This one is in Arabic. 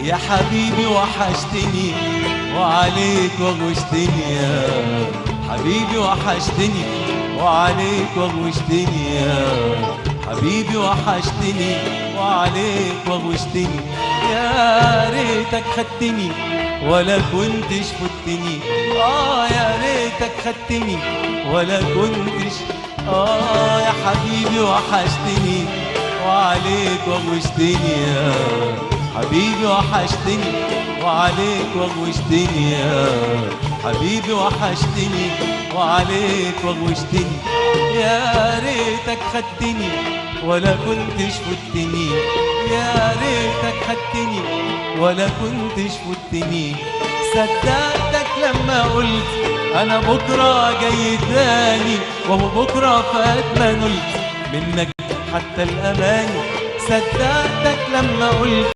يا حبيبي وحشتني وعليك وغشتني يا حبيبي وحشتني وعليك وغشتني يا حبيبي وحشتني وعليك وغشتني يا ريتك خدتني ولا كنتش فتني يا ريتك خدتني ولا كنتش يا حبيبي وحشتني وعليك وغشتني يا حبيبي وحشتني وعليك وغشتني يا حبيبي وحشتني وعليك وغشتني يا ريتك خدتني ولا كنتش فتني يا ريتك خدتني ولا كنتش فتني صدقتك لما قلت انا بكره جاي تاني وهو بكره فات ما نلت منك حتى الاماني صدقتك لما قلت